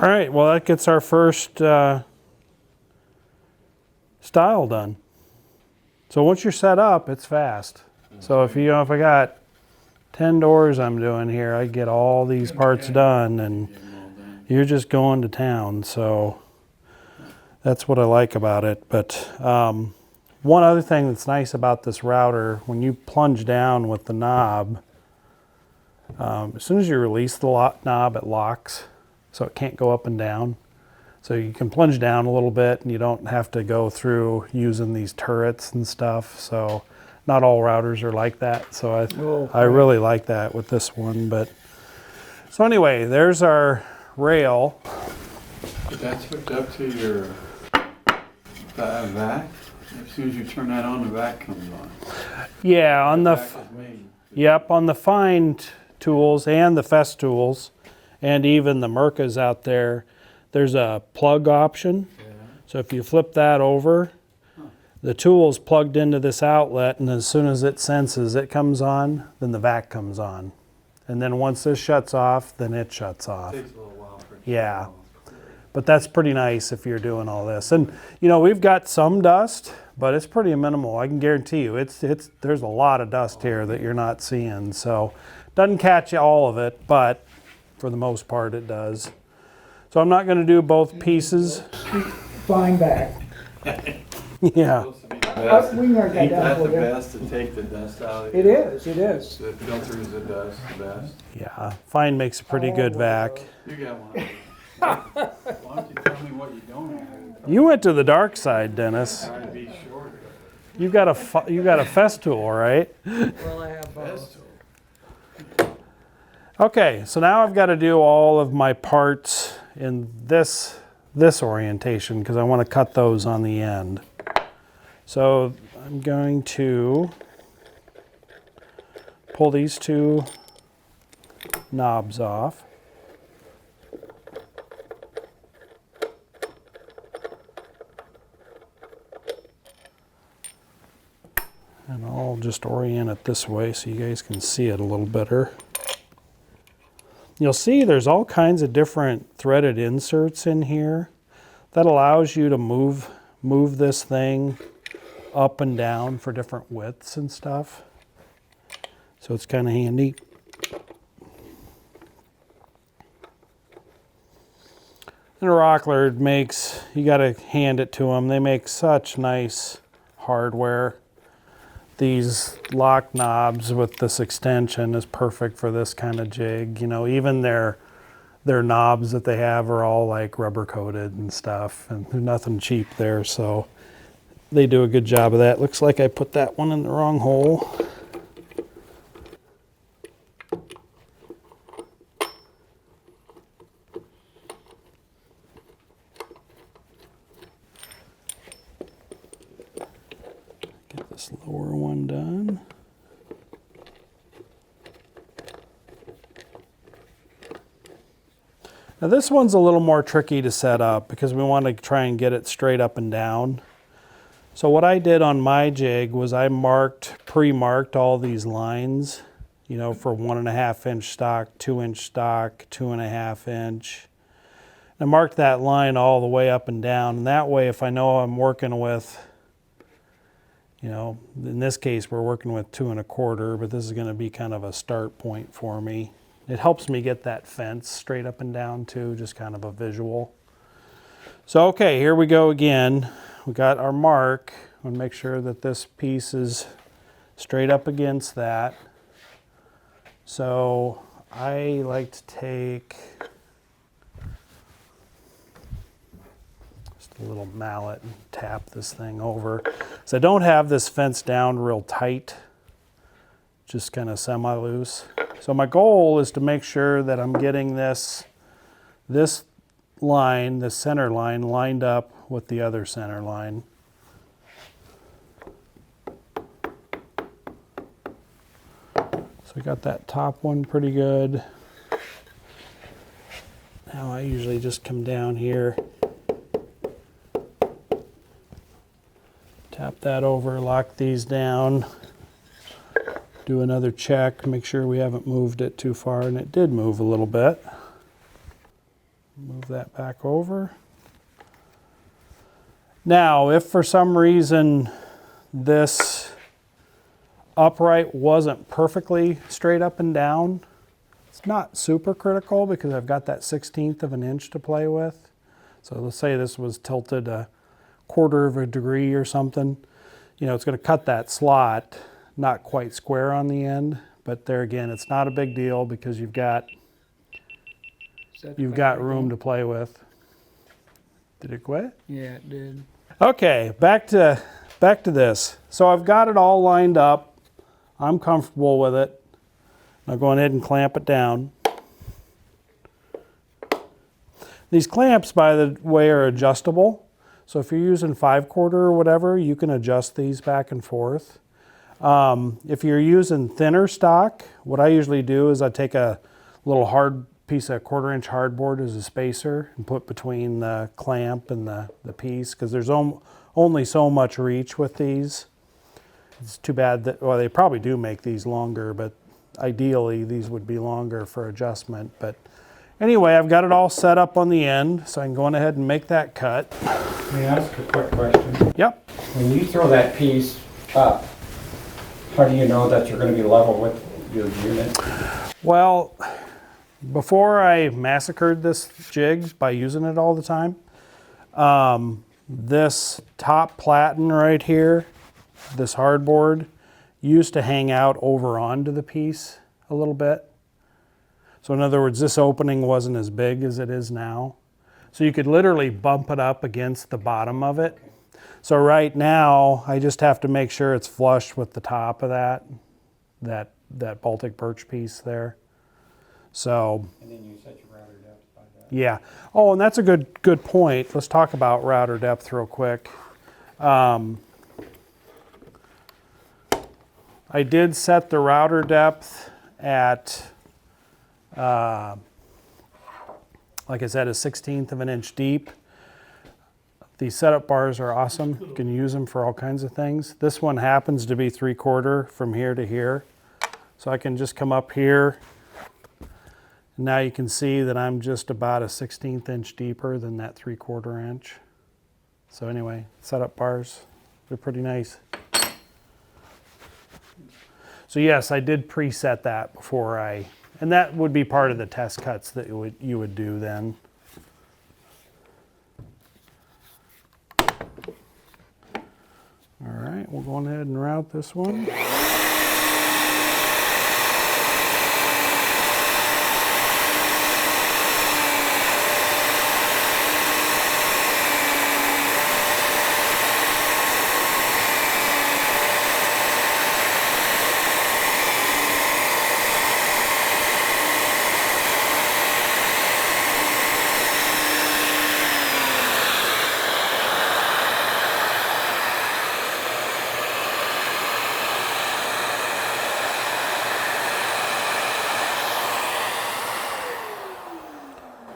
All right, well, that gets our first style done. So once you're set up, it's fast. So if you know, if I got 10 doors I'm doing here, I get all these parts done, and you're just going to town. So that's what I like about it. But one other thing that's nice about this router, when you plunge down with the knob, as soon as you release the knob, it locks, so it can't go up and down. So you can plunge down a little bit, and you don't have to go through using these turrets and stuff. So Not all routers are like that, so I really like that with this one. But so anyway, there's our rail. That's hooked up to your vac. As soon as you turn that on, the vac comes on. Yeah, on the Vac is made. yep, on the fine tools and the fest tools, and even the Mercas out there, there's a plug option. Yeah. So if you flip that over, the tool's plugged into this outlet, and as soon as it senses it comes on, then the vac comes on. And then once this shuts off, then it shuts off. Takes a little while for it to Yeah. come on. But that's pretty nice if you're doing all this. And you know, we've got some dust, but it's pretty minimal. I can guarantee you it's there's a lot of dust here that you're not seeing. So doesn't catch all of it, but for the most part it does. So I'm not going to do both pieces. Flying back. Yeah. Supposed to be the best. We can write that Ain't down that for the you. best to take the dust out of It is, it is. The filters the dust the best. Yeah. Fine makes a pretty good vac. You got one. Why don't you tell me what you don't have? You went to the dark side, Dennis. Trying to be shorter. You got a Festool, right? Well, I have Best. Okay, so now I've got to do all of my parts in this orientation because I want to cut those on the end. So I'm going to pull these two knobs off. And I'll just orient it this way so you guys can see it a little better. You'll see there's all kinds of different threaded inserts in here that allows you to move this thing up and down for different widths and stuff. So it's kind of handy. And Rockler makes, you got to hand it to them. They make such nice hardware. These lock knobs with this extension is perfect for this kind of jig. You know, even their knobs that they have are all like rubber coated and stuff, and there's nothing cheap there, so they do a good job of that. Looks like I put that one in the wrong hole. Get this lower one done. Now this one's a little more tricky to set up because we want to try and get it straight up and down. So what I did on my jig was I pre-marked all these lines, you know, for 1.5 inch stock, 2 inch stock, 2.5 inch. I marked that line all the way up and down, and that way if I know I'm working with, you know, in this case we're working with 2 1/4, but this is going to be kind of a start point for me. It helps me get that fence straight up and down too, just kind of a visual. So okay, here we go again. We got our mark. We'll make sure that this piece is straight up against that. So I like to take just a little mallet and tap this thing over. So I don't have this fence down real tight, just kind of semi-loose. So my goal is to make sure that I'm getting this line, this center line, lined up with the other center line. So I got that top one pretty good. Now I usually just come down here, tap that over, lock these down, do another check, make sure we haven't moved it too far, and it did move a little bit. Move that back over. Now, if for some reason this upright wasn't perfectly straight up and down, it's not super critical because I've got that 1/16 of an inch to play with. So let's say this was tilted 1/4 of a degree or something. You know, it's going to cut that slot not quite square on the end, but there again, it's not a big deal because you've got room to play with. Did it quit? Yeah, it did. Okay, back to back to this. So I've got it all lined up. I'm comfortable with it. I'll go ahead and clamp it down. These clamps, by the way, are adjustable. So if you're using 5/4 or whatever, you can adjust these back and forth. If you're using thinner stock, what I usually do is I take a little hard piece of 1/4-inch hardboard as a spacer and put between the clamp and the piece, because there's only so much reach with these. It's too bad that, well, they probably do make these longer, but ideally these would be longer for adjustment. But anyway, I've got it all set up on the end, so I can go on ahead and make that cut. Let me ask a quick question. Yep. When you throw that piece up, how do you know that you're going to be level with your unit? Well, before I massacred this jig by using it all the time, this top platen right here, this hardboard, used to hang out over onto the piece a little bit. So in other words, this opening wasn't as big as it is now. So you could literally bump it up against the bottom of it. So right now, I just have to make sure it's flush with the top of that Baltic birch piece there. So. And then you set your router depth by that. Yeah. Oh, and that's a good point. Let's talk about router depth real quick. I did set the router depth at, like I said, a 1/16 of an inch deep. These setup bars are awesome. You can use them for all kinds of things. This one happens to be 3/4 from here to here. So I can just come up here. Now you can see that I'm just about a 1/16 inch deeper than that 3/4 inch. So anyway, setup bars, they're pretty nice. So yes, I did preset that before and that would be part of the test cuts that you would do then. All right, we'll go ahead and route this one.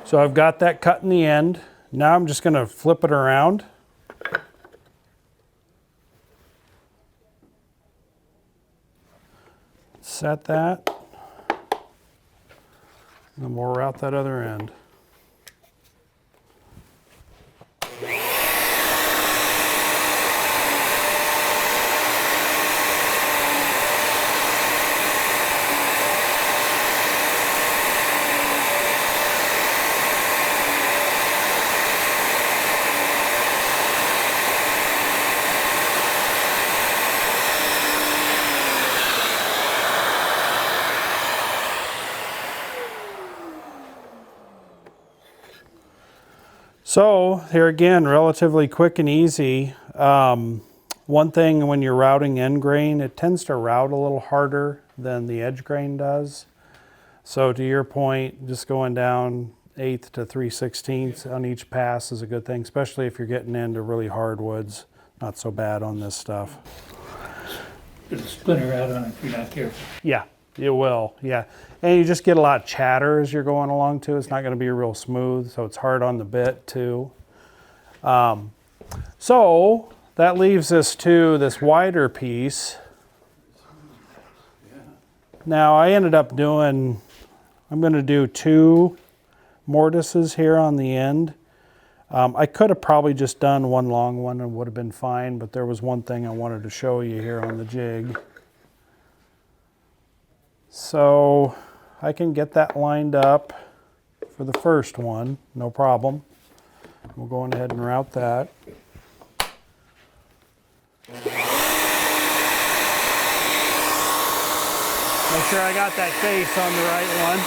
So I've got that cut in the end. Now I'm just going to flip it around. Set that. And we'll route that other end. So here again, relatively quick and easy. One thing when you're routing end grain, it tends to route a little harder than the edge grain does. So to your point, just going down 1/8 to 3/16 on each pass is a good thing, especially if you're getting into really hard woods. Not so bad on this stuff. It'll splinter out on it if you're not careful. Yeah, it will, yeah. And you just get a lot of chatter as you're going along too. It's not going to be real smooth, so it's hard on the bit too. So that leaves us to this wider piece. Now I ended up doing, I'm going to do 2 mortises here on the end. I could have probably just done one long one and would have been fine, but there was one thing I wanted to show you here on the jig. So I can get that lined up for the first one, no problem. We'll go on ahead and route that. Make sure I got that face on the right one.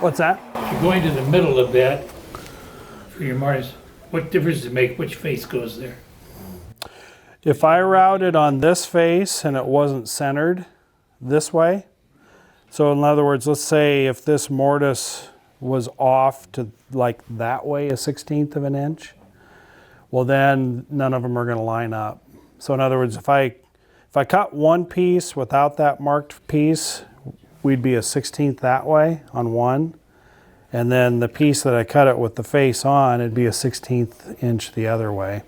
What's that? If you're going to the middle of that for your mortise, what difference does it make which face goes there? If I routed on this face and it wasn't centered this way, so in other words, let's say if this mortise was off to like that way, a 1/16 of an inch, well then none of them are going to line up. So in other words, if I cut one piece without that marked piece, we'd be a 1/16 that way on one. And then the piece that I cut it with the face on, it'd be a 1/16 inch the other way.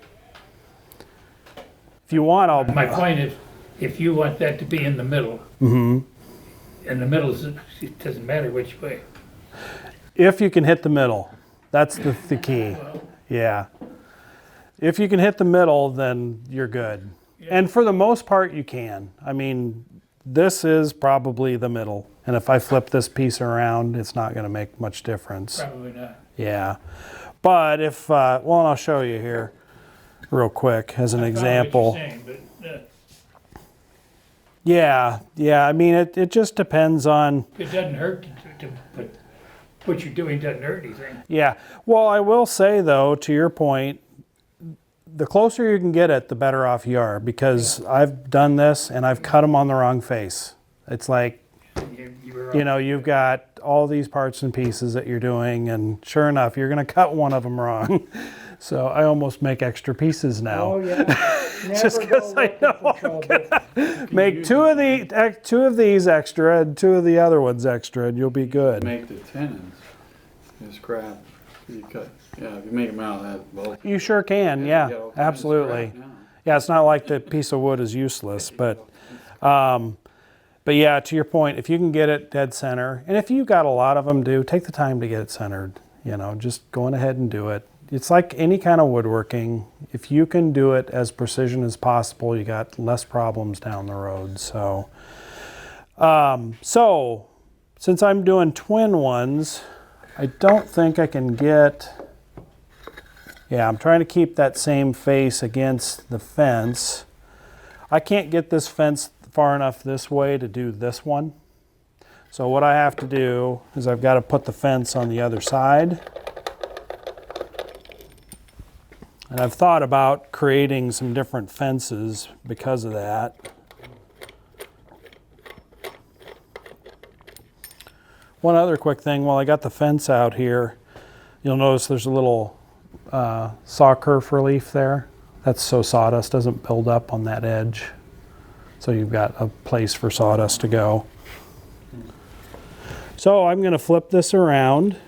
If you want, I'll... My point is, if you want that to be in the middle, Mm-hmm. in the middle, it doesn't matter which way. If you can hit the middle, that's the key. Yeah. If you can hit the middle, then you're good. And for the most part, you can. I mean, this is probably the middle. And if I flip this piece around, it's not going to make much difference. Probably not. Yeah. But if, well, and I'll show you here real quick as an example. I follow what you're saying, but Yeah. I mean, it just depends on... it doesn't hurt but what you're doing doesn't hurt anything. Yeah. Well, I will say, though, to your point, the closer you can get it, the better off you are, because I've done this and I've cut them on the wrong face. It's like, you know, you've got all these parts and pieces that you're doing, and sure enough, you're going to cut one of them wrong. So I almost make extra pieces now. Oh, yeah. Just Never go 'cause I looking know for I'm trouble. Make two of these extra and two of the other ones extra, and you'll be good. Make the tenons, just scrap, you cut, yeah, if you make them out of that bulk. You sure can, you yeah, get all kinds of absolutely. scrap now. Yeah, it's not like the piece of wood is useless, but yeah, to your point, if you can get it dead center, and if you've got a lot of them, take the time to get it centered. You know, just going ahead and do it. It's like any kind of woodworking. If you can do it as precision as possible, you got less problems down the road. So, since I'm doing twin ones, I don't think I can get... Yeah, I'm trying to keep that same face against the fence. I can't get this fence far enough this way to do this one. So what I have to do is I've got to put the fence on the other side. And I've thought about creating some different fences because of that. One other quick thing, while I got the fence out here, you'll notice there's a little saw kerf relief there. That's so sawdust doesn't build up on that edge. So you've got a place for sawdust to go. So I'm going to flip this around.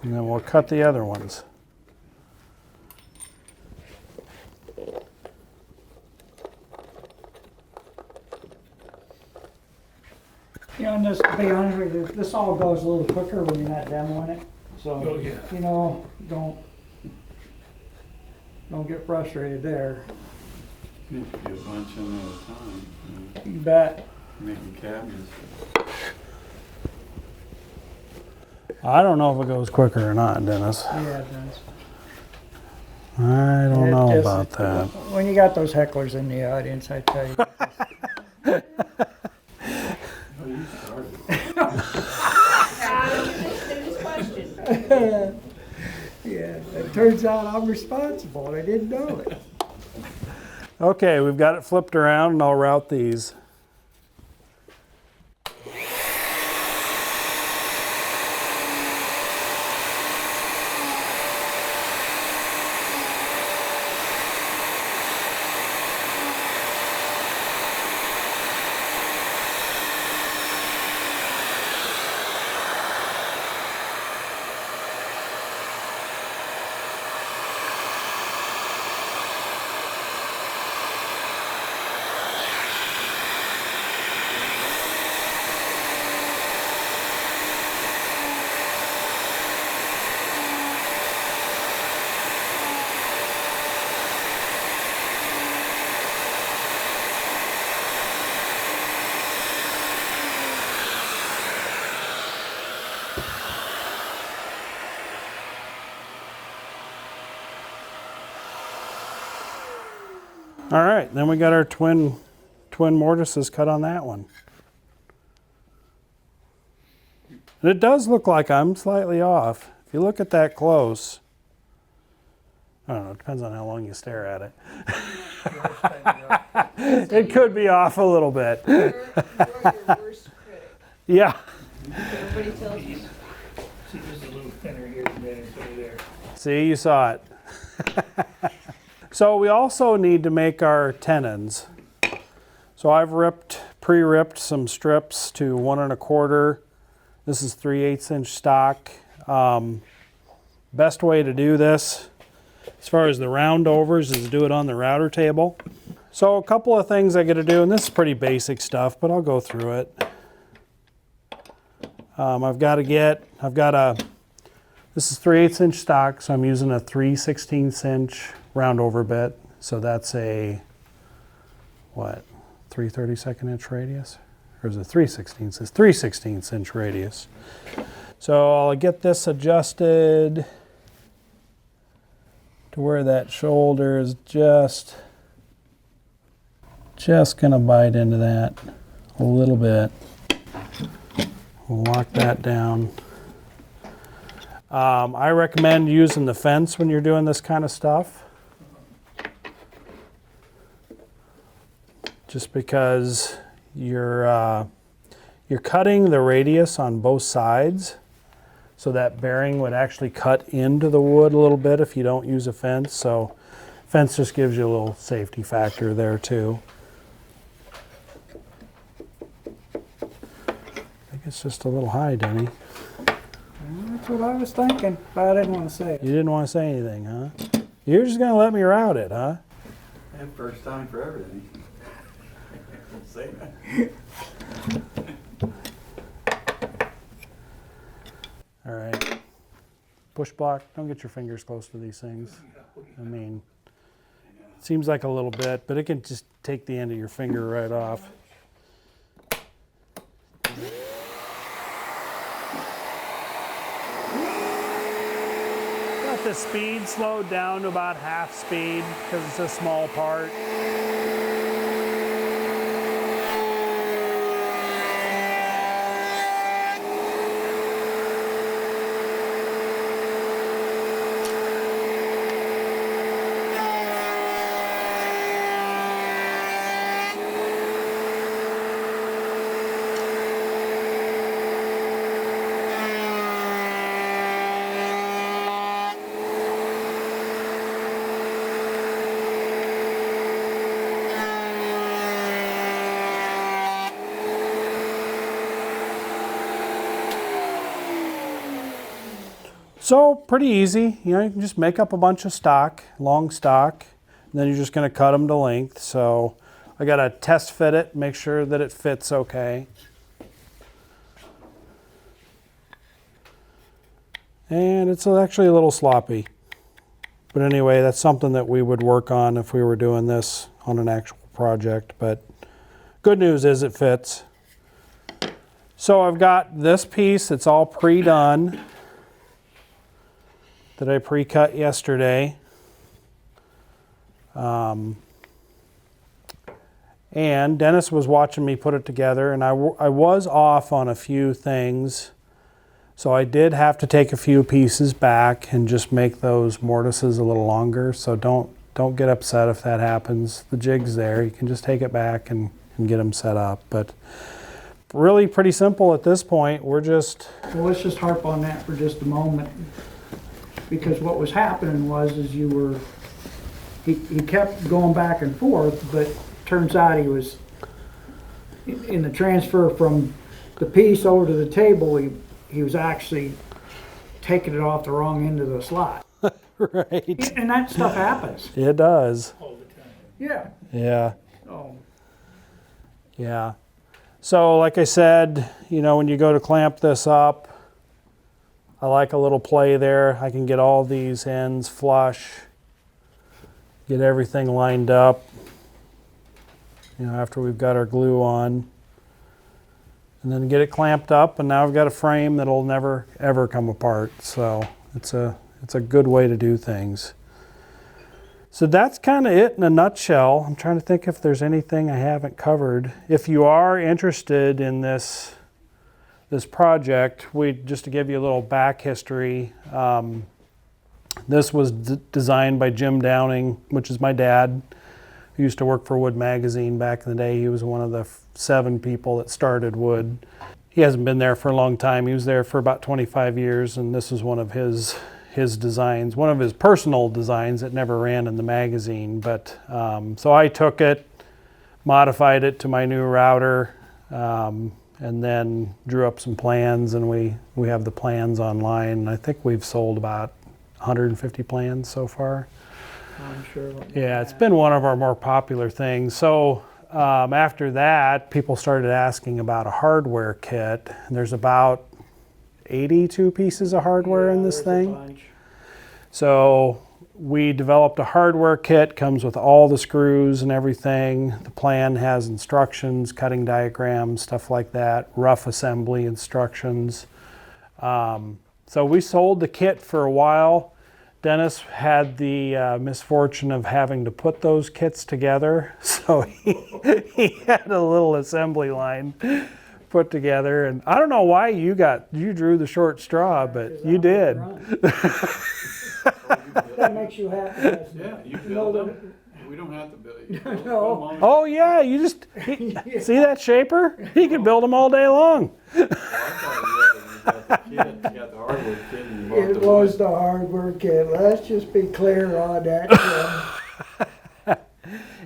And then we'll cut the other ones. You know, and just to be honest with you, this all goes a little quicker when you're not demoing it. So, Oh, yeah. you know, don't get frustrated there. You have to do a bunch in at a time, You bet. making cabinets. I don't know if it goes quicker or not, Dennis. Yeah, it does. I don't It know just- about that. When you got those hecklers in the audience, I tell you. Oh, you started. Adam, finish this question. Yeah, it turns out I'm responsible and I didn't know it. Okay, we've got it flipped around and I'll route these. All right, then we got our twin twin mortises cut on that one. And it does look like I'm slightly off. If you look at that close, I don't know, it depends on how long you stare at it. It could be off a little bit. You're your worst critic. Yeah. Everybody tells you. See, this is a little thinner here than it's over there. See, you saw it. So we also need to make our tenons. So I've pre-ripped some strips to 1 1/4. This is 3/8 inch stock. Best way to do this, as far as the round overs, is to do it on the router table. So a couple of things I got to do, and this is pretty basic stuff, but I'll go through it. This is 3/8 inch stock, so I'm using a 3/16 inch round over bit. So that's a, what, 3/32 inch radius? Or is it 3/16? It's 3/16 inch radius. So I'll get this adjusted to where that shoulder is just gonna bite into that a little bit. We'll lock that down. I recommend using the fence when you're doing this kind of stuff. Just because you're cutting the radius on both sides, so that bearing would actually cut into the wood a little bit if you don't use a fence. So fence just gives you a little safety factor there too. I think it's just a little high, Denny. That's what I was thinking, but I didn't want to say it. You didn't want to say anything, huh? You're just gonna let me route it, huh? And first time for everything. Say that. All right. Push block. Don't get your fingers close to these things. I mean, it seems like a little bit, but it can just take the end of your finger right off. Got the speed slowed down to about half speed because it's a small part. So pretty easy, you know, you can just make up a bunch of stock, long stock, and then you're just gonna cut them to length. So I gotta test fit it, make sure that it fits okay. And it's actually a little sloppy. But anyway, that's something that we would work on if we were doing this on an actual project. But good news is it fits. So I've got this piece, it's all pre-done, that I pre-cut yesterday. And Dennis was watching me put it together, and I was off on a few things. So I did have to take a few pieces back and just make those mortises a little longer. So don't get upset if that happens. The jig's there. You can just take it back and get them set up. But really pretty simple at this point. We're just... Well, let's just harp on that for just a moment. Because what was happening is he kept going back and forth, but turns out he was, in the transfer from the piece over to the table, he was actually taking it off the wrong end of the slot. Right. And that stuff happens. It does. All the time. Yeah. Yeah. Oh. Yeah. So like I said, you know, when you go to clamp this up, I like a little play there. I can get all these ends flush, get everything lined up, you know, after we've got our glue on, and then get it clamped up, and now I've got a frame that'll never ever come apart. So it's a good way to do things. So that's kind of it in a nutshell. I'm trying to think if there's anything I haven't covered. If you are interested in this project, just to give you a little back history, this was designed by Jim Downing, which is my dad, who used to work for Wood Magazine back in the day. He was one of the 7 people that started Wood. He hasn't been there for a long time. He was there for about 25 years, and this was one of his designs, one of his personal designs that never ran in the magazine. But so I took it, modified it to my new router, and then drew up some plans, and we have the plans online. I think we've sold about 150 plans so far. I'm sure. Yeah, it's been one of our more popular things. So after that, people started asking about a hardware kit, and there's about 82 pieces of hardware in this thing. So we developed a hardware kit, comes with all the screws and everything. The plan has instructions, cutting diagrams, stuff like that, rough assembly instructions. So we sold the kit for a while. Dennis had the misfortune of having to put those kits together. So he had a little assembly line put together. And I don't know why you drew the short straw, but you did. That makes you happy, doesn't it? Yeah, you build them. We don't have to build it. You build No. them on- Oh yeah, see that shaper? He can build them all day long. I thought you got the hardware kit and you bought It the was wood. the hardware kit. Let's just be clear on that. Jim.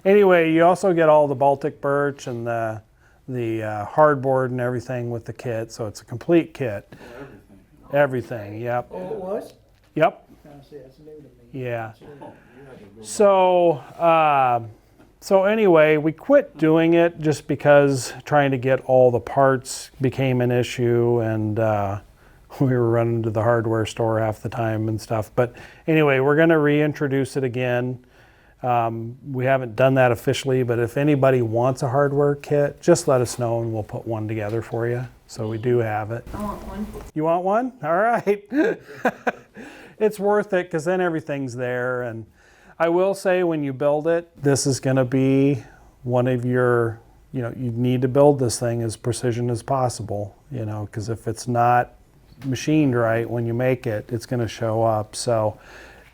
Anyway, you also get all the Baltic birch and the hardboard and everything with the kit, so it's a complete kit. Everything, yep. Oh, it was? Yep, I see, that's new to me. yeah. Oh, you had to go So anyway, we quit doing it just because trying to get all the parts became an issue, and we were running to the hardware store half the time and stuff. But anyway, we're going to reintroduce it again. We haven't done that officially, but if anybody wants a hardware kit, just let us know and we'll put one together for you. So we do have it. I want one. You want one? All right. It's worth it because then everything's there. And I will say, when you build it, this is going to be one of your, you need to build this thing as precision as possible, because if it's not machined right when you make it, it's going to show up. So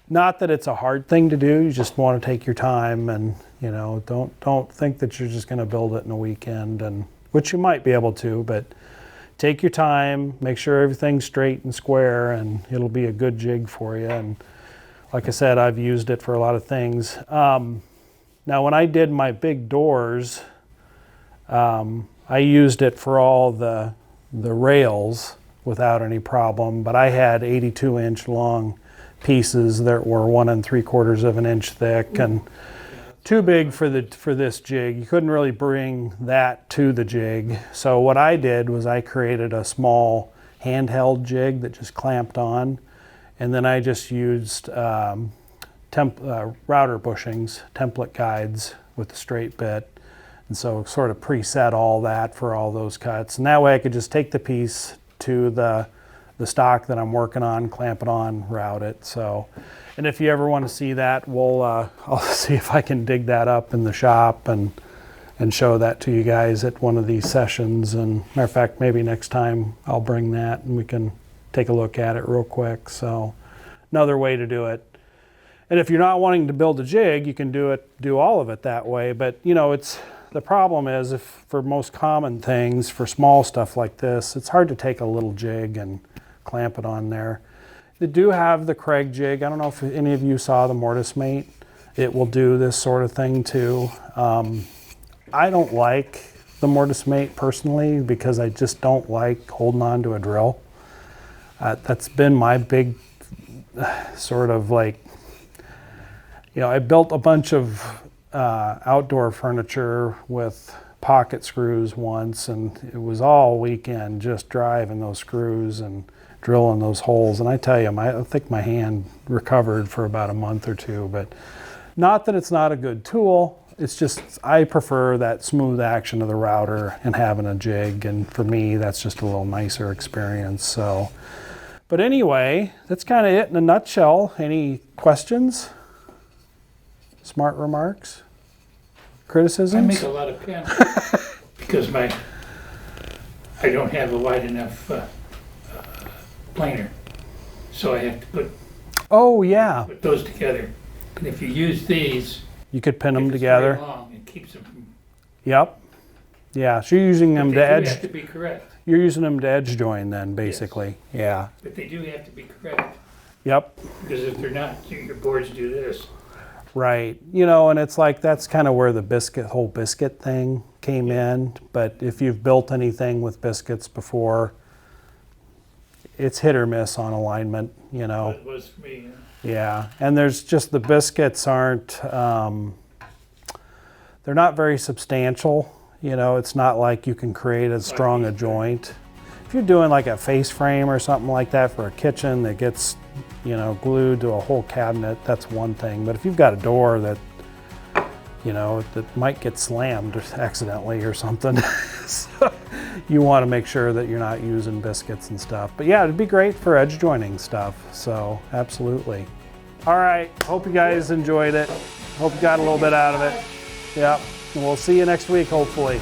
not that it's a hard thing to do, you just want to take your time and, don't think that you're just going to build it in a weekend, and which you might be able to, but take your time, make sure everything's straight and square, and it'll be a good jig for you. And like I said, I've used it for a lot of things. Now, when I did my big doors, I used it for all the rails without any problem, but I had 82-inch long pieces that were 1 3/4 of an inch thick and too big for this jig. You couldn't really bring that to the jig. So what I did was I created a small handheld jig that just clamped on, and then I just used router bushings, template guides with the straight bit, and so sort of preset all that for all those cuts. And that way I could just take the piece to the stock that I'm working on, clamp it on, route it. So, and if you ever want to see that, I'll see if I can dig that up in the shop and show that to you guys at one of these sessions. And matter of fact, maybe next time I'll bring that and we can take a look at it real quick. So another way to do it. And if you're not wanting to build a jig, you can do all of it that way. But the problem is, if for most common things, for small stuff like this, it's hard to take a little jig and clamp it on there. They do have the Craig jig. I don't know if any of you saw the Mortismate. It will do this sort of thing too. I don't like the Mortismate personally because I just don't like holding on to a drill. That's been my big sort of like, I built a bunch of outdoor furniture with pocket screws once, and it was all weekend just driving those screws and drilling those holes. And I tell you, I think my hand recovered for about a month or two, but not that it's not a good tool. It's just, I prefer that smooth action of the router and having a jig. And for me, that's just a little nicer experience. So, but anyway, that's kind of it in a nutshell. Any questions? Smart remarks? I Criticisms? make a lot of pens because I don't have a wide enough planer. So I have to Oh, yeah. put those together. And if you use these, You could pin them if it's very together. long, it keeps them from. Yep. Yeah, so you're using them But to they do have edge. to be correct. You're using them to edge join then, basically. Yeah. But they do have to be correct Yep. because if they're not, your boards do this. Right. You know, and it's like that's kind of where the whole biscuit thing came in. But if you've built anything with biscuits before, it's hit or miss on alignment, you know. It was for me. Yeah. And there's just the biscuits aren't, they're not very substantial. You know, it's not like you can create as strong a joint. If you're doing like a face frame or something like that for a kitchen that gets, you know, glued to a whole cabinet, that's one thing. But if you've got a door that, you know, that might get slammed accidentally or something, so you want to make sure that you're not using biscuits and stuff. But yeah, it'd be great for edge joining stuff. So absolutely. All right. Hope you guys enjoyed it. Hope you got a little bit out of it. Yep. We'll see you next week, hopefully.